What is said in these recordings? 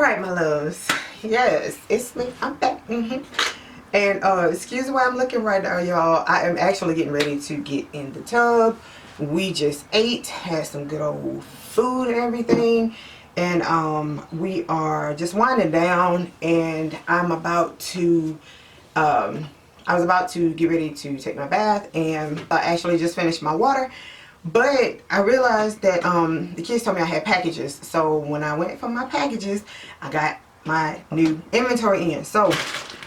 Alright, my loves. Yes, it's me. I'm back. And excuse the way I'm looking right now, y'all. I am actually getting ready to get in the tub. We just ate, had some good old food and everything. And we are just winding down, and I'm about to I was about to get ready to take my bath, and I actually just finished my water. But I realized that the kids told me I had packages. So when I went for my packages, I got my new inventory in. So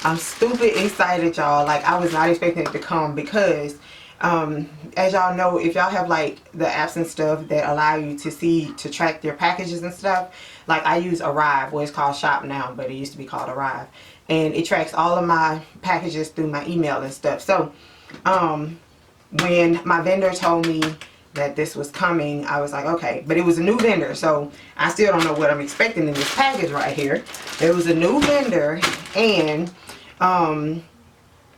I'm stupid excited, y'all. Like, I was not expecting it to come because as y'all know, if y'all have like the apps and stuff that allow you to track your packages and stuff, like I use Arrive. Well, it's called Shop now, but it used to be called Arrive, and it tracks all of my packages through my email and stuff. So when my vendor told me that this was coming, I was like, okay. But it was a new vendor, so I still don't know what I'm expecting in this package right here. It was a new vendor, and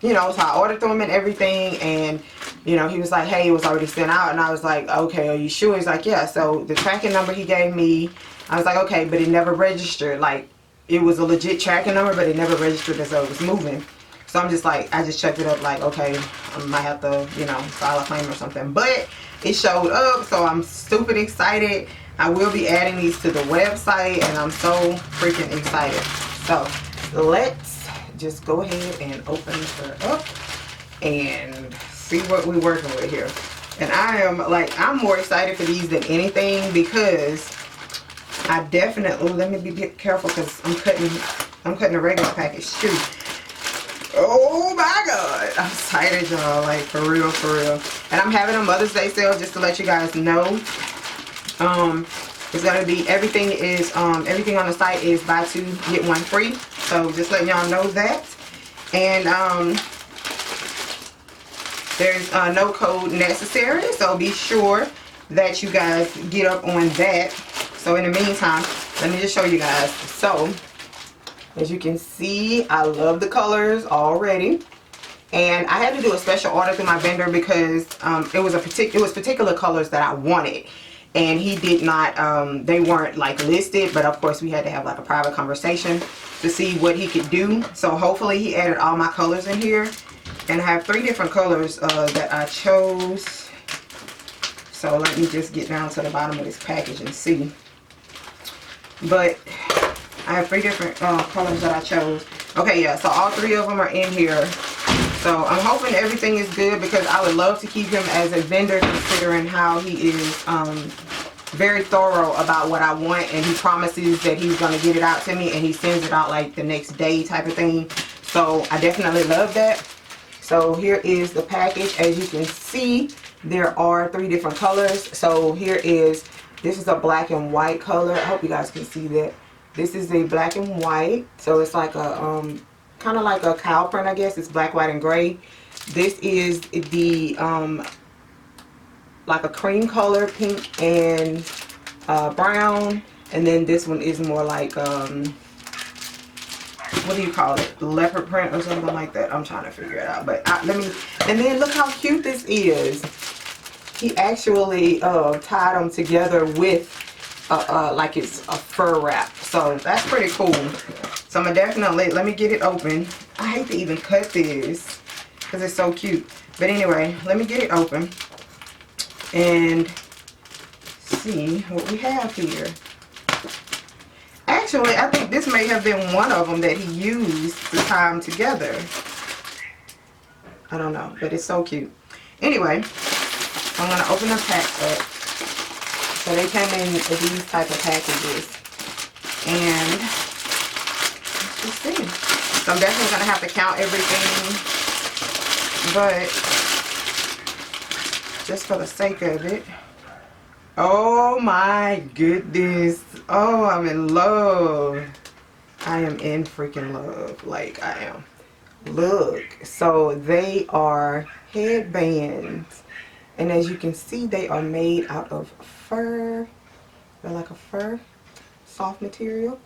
you know, so I ordered through him and everything, and you know, he was like, hey, it was already sent out. And I was like, okay, are you sure? He's like, yeah. So the tracking number he gave me, I was like, okay, but it never registered. Like, it was a legit tracking number, but it never registered as though it was moving. So I'm just like, I just checked it up like, okay, I might have to, you know, file a claim or something. But it showed up, so I'm stupid excited. I will be adding these to the website, and I'm so freaking excited. So let's just go ahead and open her up and see what we're working with here. And I am like, I'm more excited for these than anything, because I definitely, let me be careful because I'm cutting a regular package too. Oh my god, I'm excited, y'all, like for real. And I'm having a Mother's Day sale, just to let you guys know. It's gonna be, everything on the site is buy two get one free, so just letting y'all know that. And there's no code necessary, so be sure that you guys get up on that. So in the meantime, let me just show you guys. So as you can see, I love the colors already, and I had to do a special order through my vendor because it was particular colors that I wanted, and he did not, they weren't like listed, but of course we had to have like a private conversation to see what he could do. So hopefully he added all my colors in here, and I have 3 different colors that I chose. So let me just get down to the bottom of this package and see. But I have 3 different colors that I chose. Okay, yeah, so all 3 of them are in here. So I'm hoping everything is good, because I would love to keep him as a vendor, considering how he is very thorough about what I want, and he promises that he's going to get it out to me, and he sends it out like the next day type of thing. So I definitely love that. So here is the package. As you can see, there are 3 different colors. So here is, this is a black and white color. I hope you guys can see that. This is a black and white, so it's like a kind of like a cow print, I guess. It's black, white, and gray. This is the like a cream color, pink and brown, and then this one is more like what do you call it, leopard print or something like that. I'm trying to figure it out, but let me. And then look how cute this is. He actually tied them together with like it's a fur wrap, so that's pretty cool. So I'm gonna definitely, let me get it open. I hate to even cut this because it's so cute, but anyway, let me get it open and see what we have here. Actually, I think this may have been one of them that he used to tie them together. I don't know, but it's so cute. Anyway, I'm gonna open the pack up. So they came in these type of packages, and let's just see. So I'm definitely gonna have to count everything, but just for the sake of it. Oh my goodness! Oh, I'm in love. I am in freaking love. Like, I am. Look, so they are headbands. And as you can see, they are made out of fur. They're like a fur, soft material.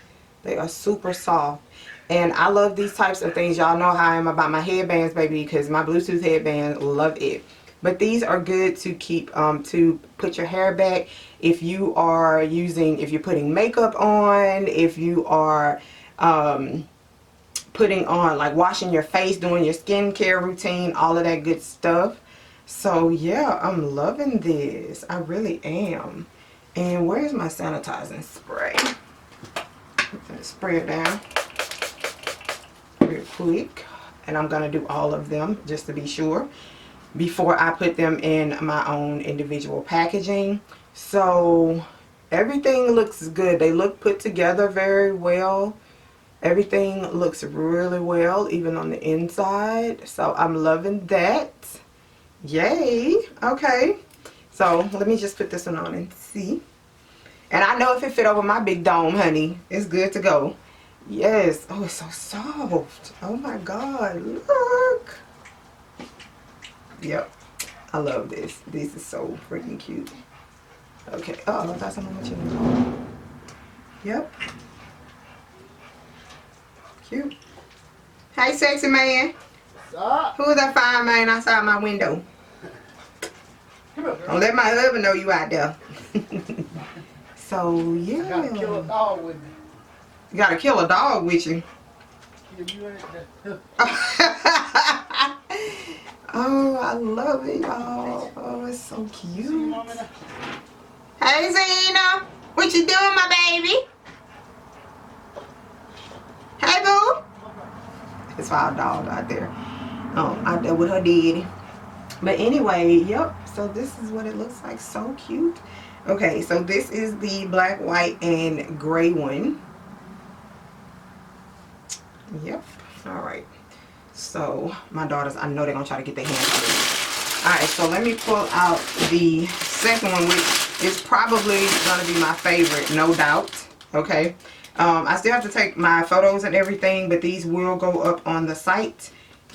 They are super soft. And I love these types of things. Y'all know how I am about my headbands, baby, because my Bluetooth headband, love it. But these are good to keep, to put your hair back. If you are if you're putting makeup on, if you are putting on, like washing your face, doing your skincare routine, all of that good stuff. So yeah, I'm loving this. I really am. And where's my sanitizing spray? I'm gonna spray it down real quick. And I'm gonna do all of them just to be sure before I put them in my own individual packaging. So everything looks good. They look put together very well. Everything looks really well, even on the inside. So I'm loving that. Yay. Okay. So let me just put this one on and see. And I know if it fit over my big dome, honey, it's good to go. Yes. Oh, it's so soft. Oh my God. Look. Yep. I love this. This is so freaking cute. Okay. Oh, that's how much. Yep. Cute. Hey, sexy man. What's up? Who's that fine man outside my window? Don't let my husband know you out there. So, yeah. I gotta kill a dog with me. You gotta kill a dog with you. Oh, I love it, y'all. Oh, it's so cute. Hey, Zena. What you doing, my baby? Hey, boo. It's our dog out there. Out there with her daddy. But anyway, yep. So this is what it looks like. So cute. Okay, so this is the black, white, and gray one. Yep. All right. So my daughters, I know they're gonna try to get their hands on it. All right. So let me pull out the second one, which is probably gonna be my favorite, no doubt. Okay. I still have to take my photos and everything, but these will go up on the site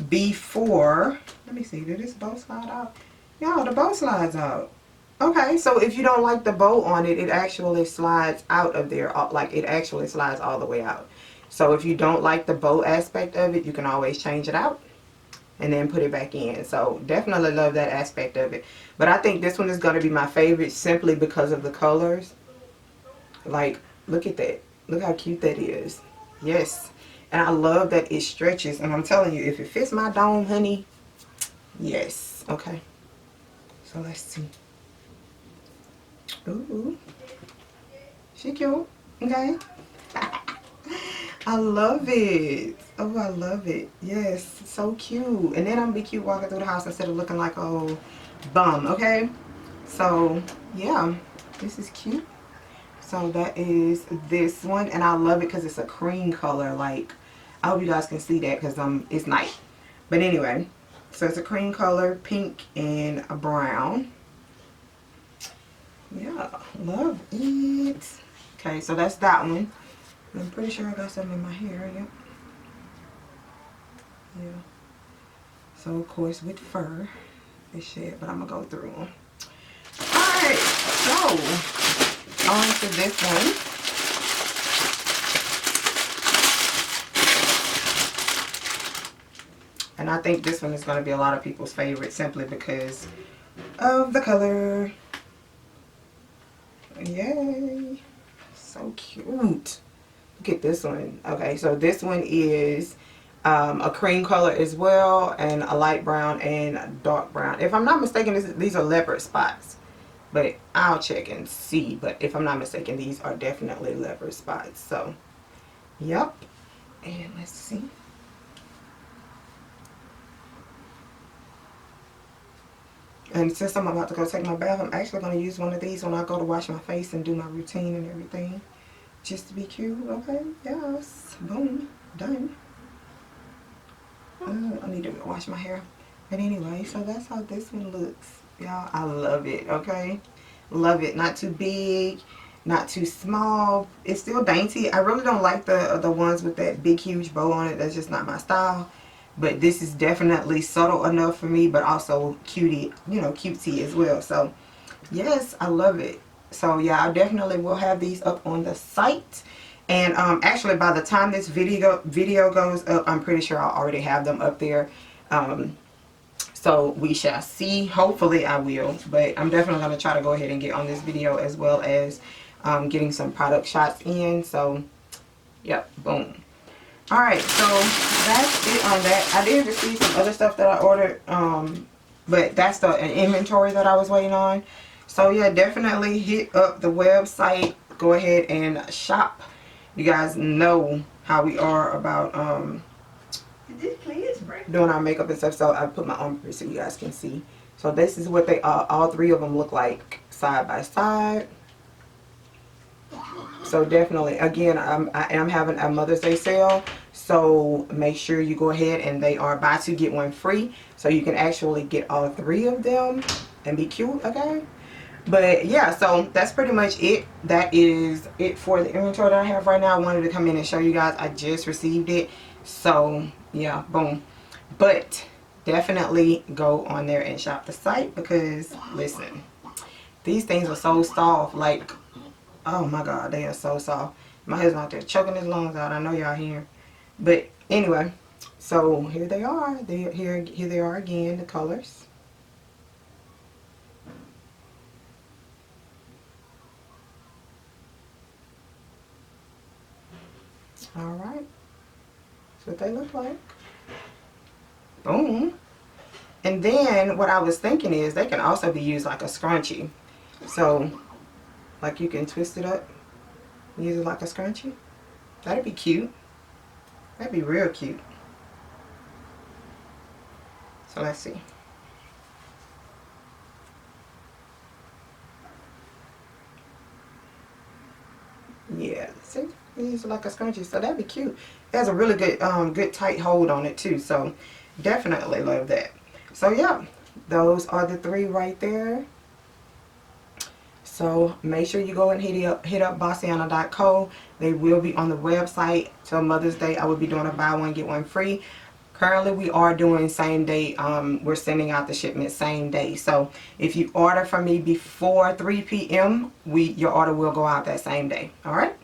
before. Let me see. Did this bow slide out? Y'all, the bow slides out. Okay, so if you don't like the bow on it, it actually slides out of there. Like, it actually slides all the way out. So if you don't like the bow aspect of it, you can always change it out and then put it back in. So definitely love that aspect of it. But I think this one is going to be my favorite simply because of the colors. Like, look at that. Look how cute that is. Yes. And I love that it stretches. And I'm telling you, if it fits my dome, honey, yes. Okay. So let's see. Ooh. She cute. Okay. I love it. Oh, I love it. Yes. So cute. And then I'm gonna be cute walking through the house instead of looking like a old bum. Okay. So, yeah. This is cute. So that is this one, and I love it because it's a cream color. Like, I hope you guys can see that because it's night. But anyway, so it's a cream color, pink and a brown. Yeah, love it. Okay, so that's that one. I'm pretty sure I got something in my hair. Yep. Yeah. So of course with fur, it's shit, but I'm gonna go through them. All right, so. On to this one. And I think this one is going to be a lot of people's favorite simply because of the color. Yay. So cute. Look at this one. Okay, so this one is a cream color as well, and a light brown and a dark brown. If I'm not mistaken, these are leopard spots. But I'll check and see. But if I'm not mistaken, these are definitely leopard spots. So, yep. And let's see. And since I'm about to go take my bath, I'm actually going to use one of these when I go to wash my face and do my routine and everything. Just to be cute. Okay. Yes. Boom. Done. I need to wash my hair. But anyway, so that's how this one looks. Y'all, I love it. Okay, love it. Not too big, not too small. It's still dainty. I really don't like the ones with that big huge bow on it. That's just not my style. But this is definitely subtle enough for me, but also cutie, you know, cutesy as well. So yes, I love it. So yeah, I definitely will have these up on the site. And actually, by the time this video goes up, I'm pretty sure I'll already have them up there. So we shall see. Hopefully I will, but I'm definitely going to try to go ahead and get on this video, as well as getting some product shots in. So yep, boom. Alright, so that's it on that. I did receive some other stuff that I ordered, but that's an inventory that I was waiting on. So yeah, definitely hit up the website. Go ahead and shop. You guys know how we are about doing our makeup and stuff. So I put my ombre so you guys can see. So this is what they are. All three of them look like side by side. So definitely, again, I am having a Mother's Day sale, so make sure you go ahead, and they are buy two get one free, so you can actually get all three of them and be cute. Okay, but yeah, so that's pretty much it. That is it for the inventory that I have right now. I wanted to come in and show you guys. I just received it, so yeah, boom. But definitely go on there and shop the site, because listen, these things are so soft. Like, oh my god, they are so soft. My husband out there choking his lungs out. I know y'all hear. But anyway, so here they are. Here they are again, the colors. Alright. That's what they look like. Boom. And then what I was thinking is they can also be used like a scrunchie. So, like, you can twist it up, use it like a scrunchie. That'd be cute. That'd be real cute. So let's see. Yeah, see, use it like a scrunchie. So that'd be cute. It has a really good, good tight hold on it too. So definitely love that. So yeah, those are the three right there. So make sure you go and hit up bossiana.co. They will be on the website. So Mother's Day, I will be doing a buy one get one free. Currently we are doing same day. We're sending out the shipment same day. So if you order from me before 3 p.m., your order will go out that same day. All right.